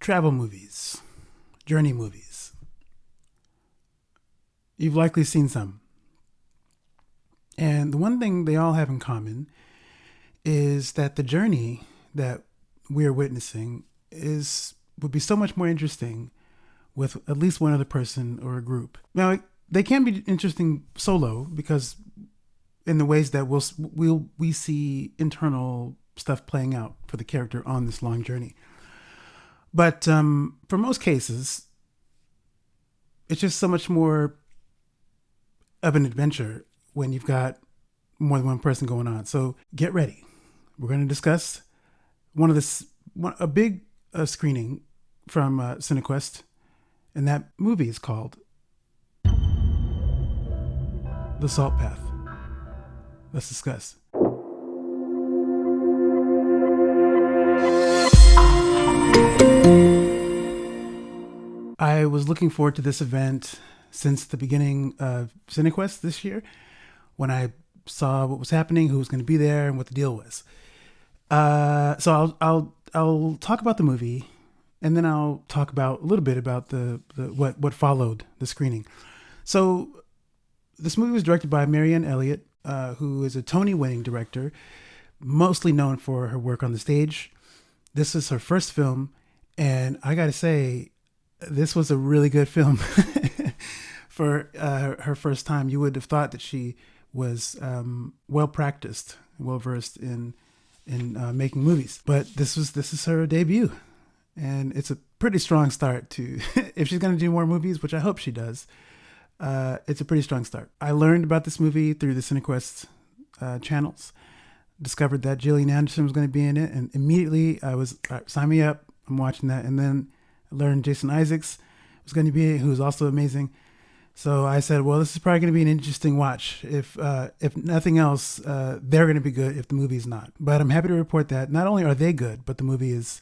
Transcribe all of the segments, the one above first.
travel movies, journey movies. You've likely seen some. And the one thing they all have in common is that the journey that we're witnessing would be so much more interesting with at least one other person or a group. Now, they can be interesting solo because in the ways that we see internal stuff playing out for the character on this long journey. But for most cases, it's just so much more of an adventure when you've got more than one person going on. So get ready. We're going to discuss a big screening from Cinequest, and that movie is called The Salt Path. Let's discuss. I was looking forward to this event since the beginning of Cinequest this year, when I saw what was happening, who was going to be there, and what the deal was. So I'll talk about the movie, and then I'll talk about a little bit about what followed the screening. So this movie was directed by Marianne Elliot, who is a Tony-winning director, mostly known for her work on the stage. This is her first film, and I got to say, this was a really good film for her first time. You would have thought that she was well practiced, well versed in making movies, but this is her debut, and it's a pretty strong start to if she's going to do more movies, which I hope she does. It's a pretty strong start. I learned about this movie through the Cinequest channels, discovered that Gillian was going to be in it, and immediately I was sign me up. I'm watching that, and then I learned Jason Isaacs was going to be in it, who was also amazing. So I said, well, this is probably going to be an interesting watch. If nothing else, they're going to be good if the movie's not. But I'm happy to report that not only are they good, but the movie is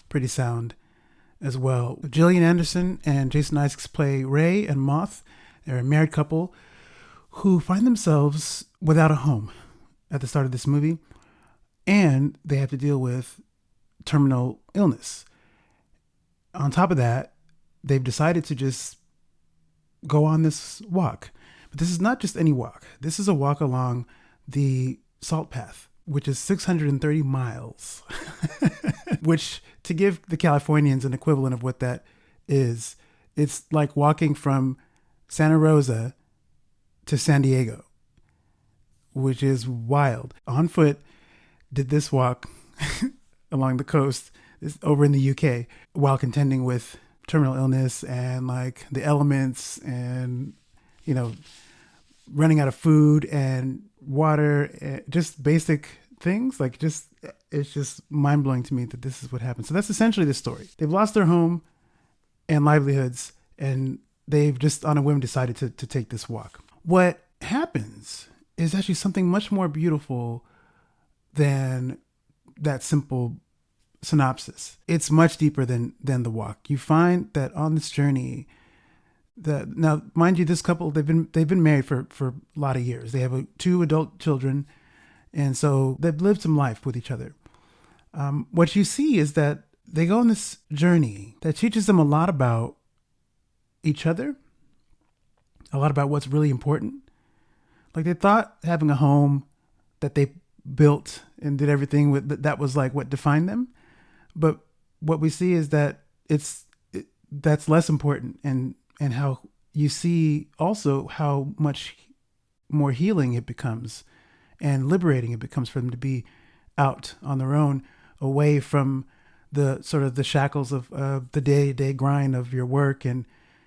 pretty sound as well. Gillian Anderson and Jason Isaacs play Ray and Moth. They're a married couple who find themselves without a home at the start of this movie, and they have to deal with terminal illness. On top of that, they've decided to just go on this walk. But this is not just any walk. This is a walk along the Salt Path, which is 630 miles, which, to give the Californians an equivalent of what that is, it's like walking from Santa Rosa to San Diego, which is wild. On foot, did this walk along the coast over in the UK while contending with terminal illness and like the elements and, running out of food and water, just basic things. It's just mind blowing to me that this is what happened. So that's essentially the story. They've lost their home and livelihoods, and they've just on a whim decided to take this walk. What happens is actually something much more beautiful than that simple synopsis. It's much deeper than the walk. You find that on this journey, now mind you, this couple, they've been married for a lot of years. They have 2 adult children, and so they've lived some life with each other. What you see is that they go on this journey that teaches them a lot about each other, a lot about what's really important. Like, they thought having a home that they built and did everything with, that was like what defined them. But what we see is that that's less important, and how you see also how much more healing it becomes and liberating it becomes for them to be out on their own, away from the sort of the shackles of the day-to-day grind of your work and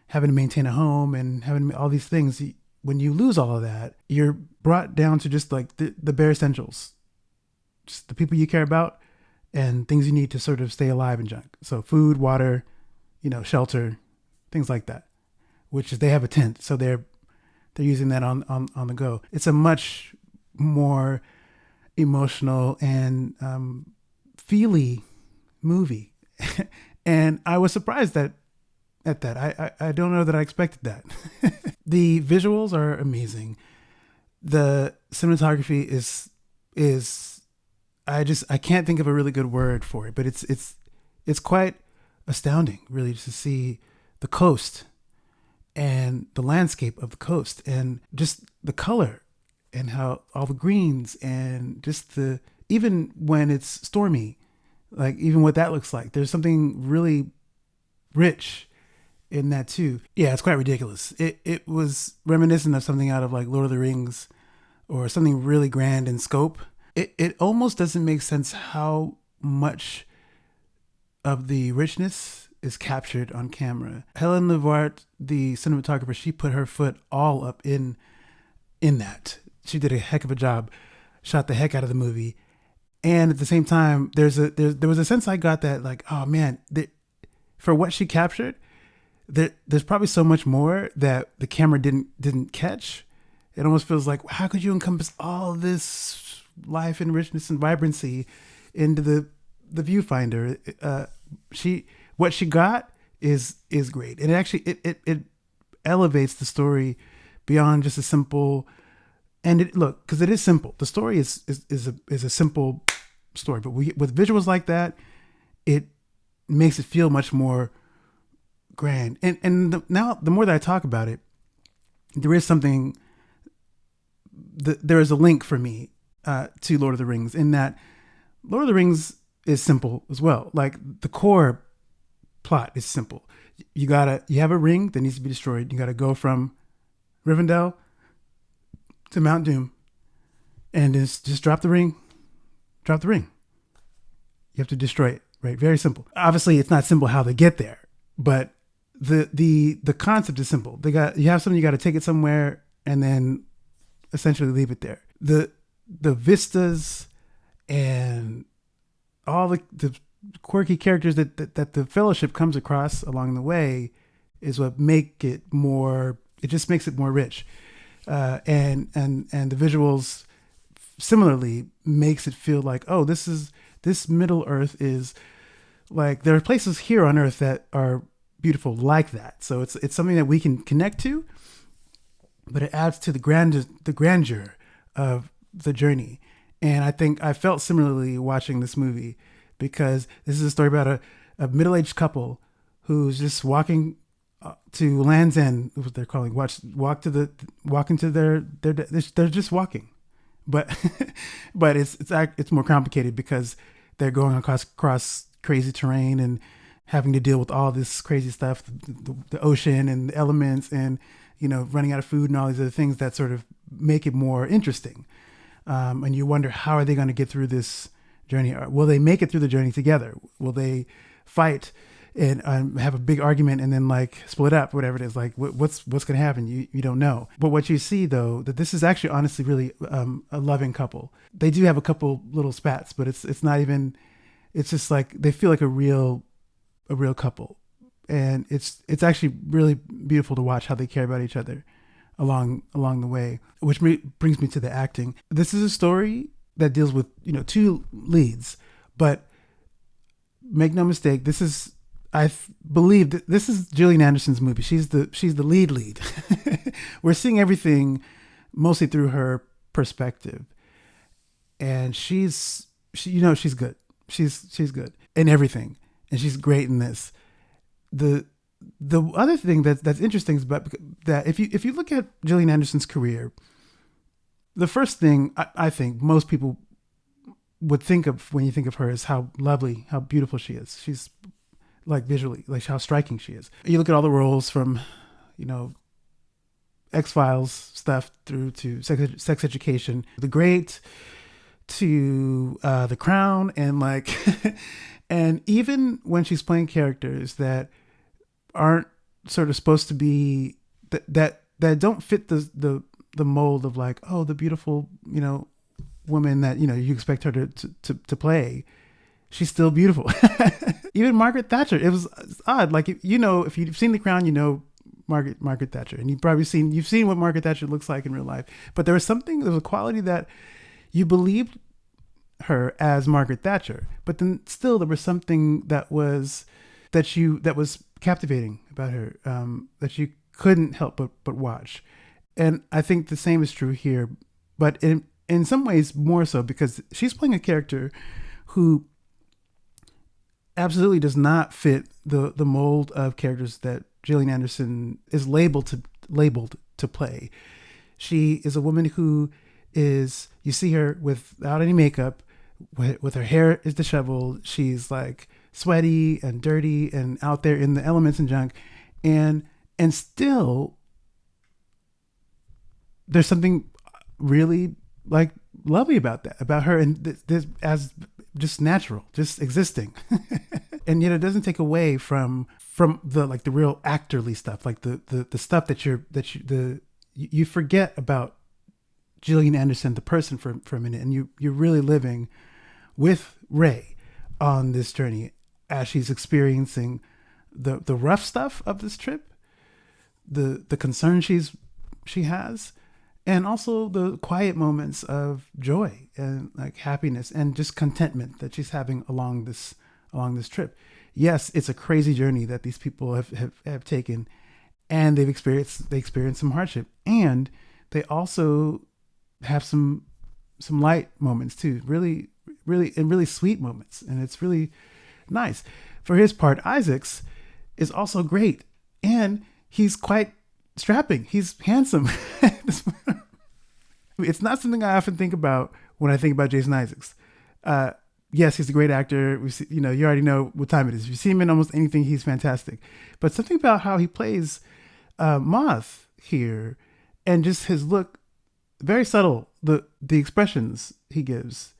having to maintain a home and having all these things. When you lose all of that, you're brought down to just like the bare essentials, just the people you care about and things you need to sort of stay alive and junk. So food, water, shelter, things like that, which is, they have a tent. So they're using that on the go. It's a much more emotional and feely movie. And I was surprised at that. I don't know that I expected that. The visuals are amazing. The cinematography is I can't think of a really good word for it, but it's quite astounding, really, just to see the coast and the landscape of the coast and just the color and how all the greens and just the, even when it's stormy, like even what that looks like, there's something really rich in that too. Yeah, it's quite ridiculous. It was reminiscent of something out of like Lord of the Rings or something really grand in scope. It almost doesn't make sense how much of the richness is captured on camera. Helen Levart, the cinematographer, she put her foot all up in that. She did a heck of a job, shot the heck out of the movie. And at the same time, there was a sense I got that like, oh man, for what she captured, there's probably so much more that the camera didn't catch. It almost feels like, how could you encompass all this life and richness and vibrancy into the viewfinder? What she got is great, and it elevates the story beyond just a simple. And because it is simple. The story is a simple story, but with visuals like that, it makes it feel much more grand. And now the more that I talk about it, there is something. There is a link for me to Lord of the Rings, in that Lord of the Rings is simple as well. Like the core plot is simple. You have a ring that needs to be destroyed. You got to go from Rivendell to Mount Doom, and just drop the ring. Drop the ring. You have to destroy it. Right? Very simple. Obviously, it's not simple how they get there, but the concept is simple. You have something, you got to take it somewhere, and then essentially leave it there. The vistas and all the quirky characters that the Fellowship comes across along the way is what make it more. It just makes it more rich, and the visuals similarly makes it feel like, oh, this Middle Earth is like, there are places here on Earth that are beautiful like that. So it's something that we can connect to, but it adds to the grandeur of the journey. And I think I felt similarly watching this movie, because this is a story about a middle-aged couple who's just walking to Land's End, what they're calling, they're just walking, but but it's more complicated, because they're going across crazy terrain and having to deal with all this crazy stuff, the ocean and the elements, and running out of food and all these other things that sort of make it more interesting. And you wonder, how are they going to get through this journey? Will they make it through the journey together? Will they fight and have a big argument and then like split up, whatever it is? Like what's going to happen? You don't know. But what you see, though, that this is actually honestly really a loving couple. They do have a couple little spats, but it's not even. It's just like they feel like a real couple, and it's actually really beautiful to watch how they care about each other along the way. Which brings me to the acting. This is a story that deals with two leads, but make no mistake, I believe that this is Gillian Anderson's movie. She's the lead. We're seeing everything mostly through her perspective, and she's good. She's good in everything, and she's great in this. The other thing that's interesting is about that if you look at Gillian Anderson's career, the first thing I think most people would think of when you think of her is how lovely, how beautiful she is. She's like visually, like how striking she is. You look at all the roles from, X-Files stuff through to Sex Education, The Great, to The Crown, and like, and even when she's playing characters that aren't sort of supposed to be that don't fit the mold of like, oh, the beautiful woman that you expect her to play, she's still beautiful. Even Margaret Thatcher, it's odd. Like if you've seen The Crown, Margaret Thatcher, and you've seen what Margaret Thatcher looks like in real life. But there was a quality that you believed her as Margaret Thatcher, but then still there was something that was captivating about her, that you couldn't help but watch. And I think the same is true here, but in some ways more so, because she's playing a character who absolutely does not fit the mold of characters that Gillian Anderson is labeled to play. She is a woman who is, you see her without any makeup, with her hair is disheveled. She's like sweaty and dirty and out there in the elements and junk, and still there's something really like lovely about that, about her, and this as just natural, just existing. And yet it doesn't take away from the like the real actorly stuff, like the stuff you forget about Gillian Anderson, the person, for a minute, and you're really living with Ray on this journey as she's experiencing the rough stuff of this trip, the concern she has, and also the quiet moments of joy and like happiness and just contentment that she's having along this trip. Yes, it's a crazy journey that these people have taken, and they experienced some hardship, and they also have some light moments too, really sweet moments, and it's really nice. For his part, Isaacs is also great, and he's quite strapping. He's handsome. It's not something I often think about when I think about Jason Isaacs. Yes, he's a great actor. You already know what time it is. If you see him in almost anything, he's fantastic. But something about how he plays Moth here, and just his look, very subtle. The expressions he gives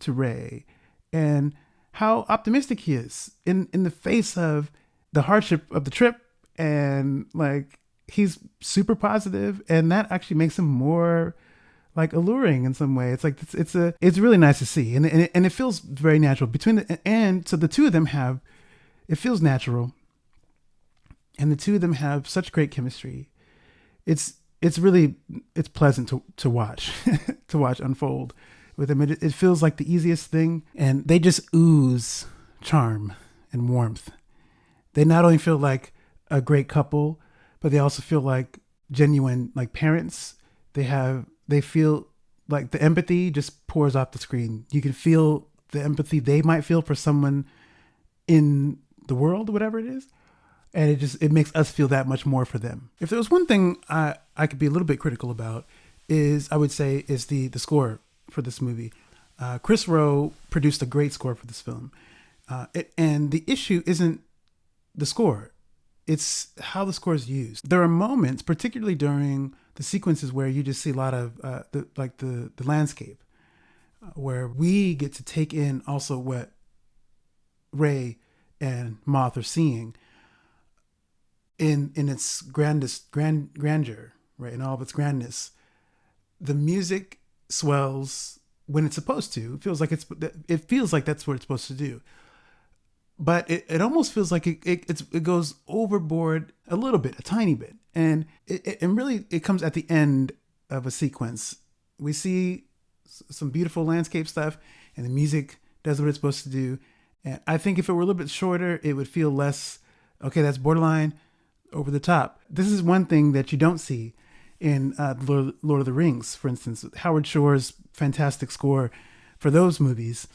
to Ray, and how optimistic he is in the face of the hardship of the trip, and like he's super positive, and that actually makes him more like alluring in some way. It's like it's really nice to see, and it feels very natural so the two of them it feels natural, and the two of them have such great chemistry. It's pleasant to watch to watch unfold with them. It feels like the easiest thing, and they just ooze charm and warmth. They not only feel like a great couple, but they also feel like genuine like parents. They feel like the empathy just pours off the screen. You can feel the empathy they might feel for someone in the world, whatever it is. And it makes us feel that much more for them. If there was one thing I could be a little bit critical about, I would say the score for this movie. Chris Rowe produced a great score for this film. And the issue isn't the score. It's how the score is used. There are moments, particularly during the sequences where you just see a lot of the landscape, where we get to take in also what Ray and Moth are seeing in its grandeur, right? In all of its grandness. The music swells when it's supposed to. It feels like that's what it's supposed to do. But it almost feels like it goes overboard a little bit, a tiny bit. And it comes at the end of a sequence. We see some beautiful landscape stuff, and the music does what it's supposed to do. And I think if it were a little bit shorter, it would feel less, okay, that's borderline over the top. This is one thing that you don't see in Lord of the Rings, for instance. Howard Shore's fantastic score for those movies.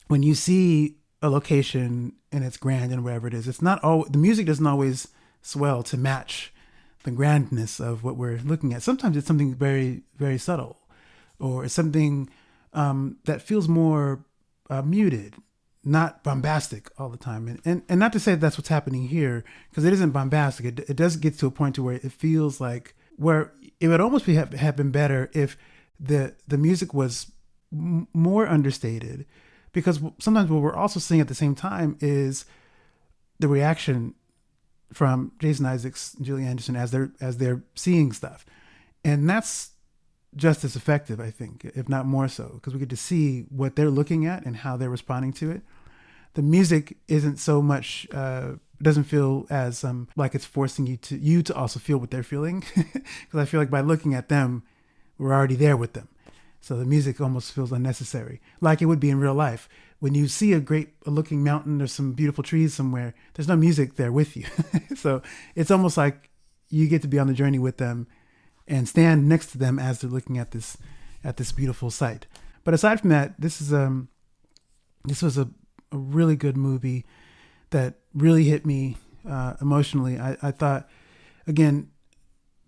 When you see a location and it's grand and wherever it is, the music doesn't always swell to match the grandness of what we're looking at. Sometimes it's something very, very subtle, or it's something that feels more muted, not bombastic all the time. And not to say that's what's happening here, because it isn't bombastic. It does get to a point to where it feels like where it would almost have been better if the music was more understated. Because sometimes what we're also seeing at the same time is the reaction from Jason Isaacs and Gillian Anderson as they're seeing stuff, and that's just as effective, I think, if not more so, because we get to see what they're looking at and how they're responding to it. The music isn't so much doesn't feel as like it's forcing you to also feel what they're feeling, because I feel like by looking at them, we're already there with them. So the music almost feels unnecessary, like it would be in real life. When you see a great looking mountain or some beautiful trees somewhere, there's no music there with you. So it's almost like you get to be on the journey with them and stand next to them as they're looking at this beautiful sight. But aside from that, this was a a really good movie that really hit me emotionally. I thought, again,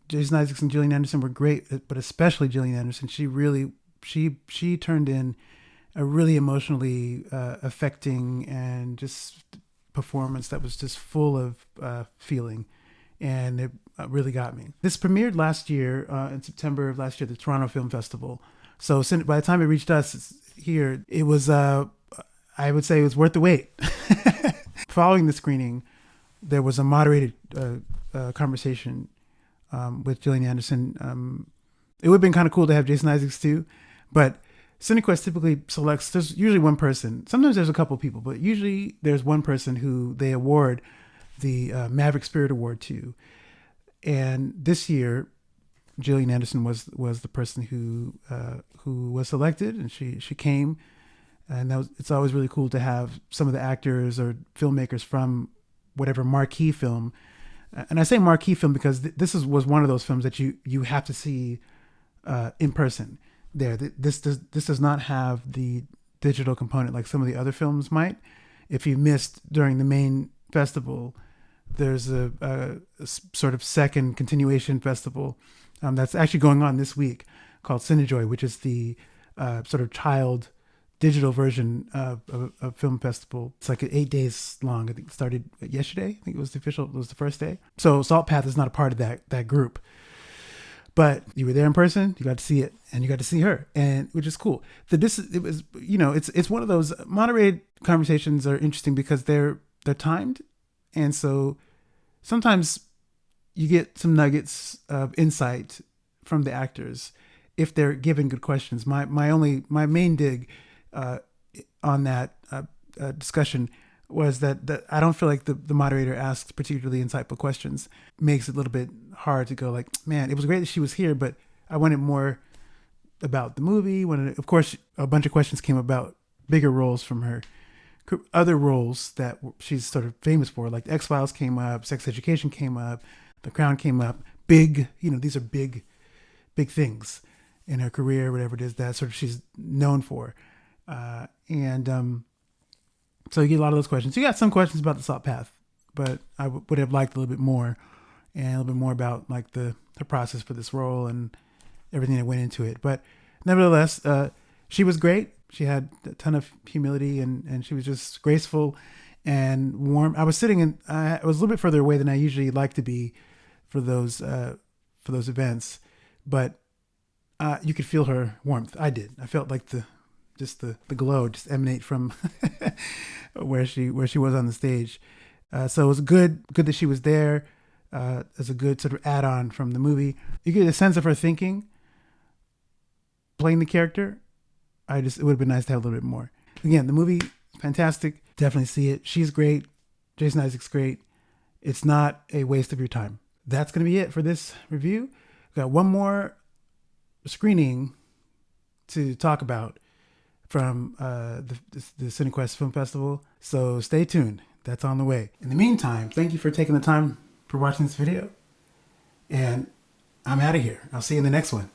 Jason Isaacs and Gillian Anderson were great, but especially Gillian Anderson. She turned in a really emotionally affecting and just performance that was just full of feeling, and it really got me. This premiered last year in September of last year, the Toronto Film Festival. So by the time it reached us here, it was I would say it was worth the wait. Following the screening, there was a moderated conversation with Gillian Anderson. It would have been kind of cool to have Jason Isaacs too, but Cinequest typically selects, there's usually one person. Sometimes there's a couple people, but usually there's one person who they award the Maverick Spirit Award to. And this year, Gillian Anderson was the person who was selected, and she came. And it's always really cool to have some of the actors or filmmakers from whatever marquee film. And I say marquee film because this was one of those films that you have to see in person. This does not have the digital component like some of the other films might. If you missed during the main festival, there's a sort of second continuation festival that's actually going on this week called Cinejoy, which is the sort of child digital version of a film festival. It's like 8 days long. I think it started yesterday. I think it was the first day. So Salt Path is not a part of that group. But you were there in person, you got to see it, and you got to see her, and which is cool. It's one of those moderated conversations are interesting because they're timed, and so sometimes you get some nuggets of insight from the actors if they're given good questions. My main dig on that discussion was that I don't feel like the moderator asks particularly insightful questions. Makes it a little bit hard to go like, man, it was great that she was here, but I wanted more about the movie. Of course, a bunch of questions came about bigger roles from her, other roles that she's sort of famous for, like X-Files came up, Sex Education came up, The Crown came up. Big, these are big things in her career, whatever it is that sort of she's known for. So you get a lot of those questions. You got some questions about the Salt Path, but I would have liked a little bit more, and a little bit more about like the process for this role and everything that went into it. But nevertheless, she was great. She had a ton of humility, and she was just graceful and warm. I was sitting I was a little bit further away than I usually like to be for those events, but you could feel her warmth. I did. I felt like the glow just emanate from where she was on the stage. So it was good that she was there as a good sort of add-on from the movie. You get a sense of her thinking, playing the character. It would have been nice to have a little bit more. Again, the movie, fantastic. Definitely see it. She's great. Jason Isaacs, great. It's not a waste of your time. That's going to be it for this review. We've got one more screening to talk about from the Cinequest Film Festival. So stay tuned. That's on the way. In the meantime, thank you for taking the time for watching this video. And I'm out of here. I'll see you in the next one.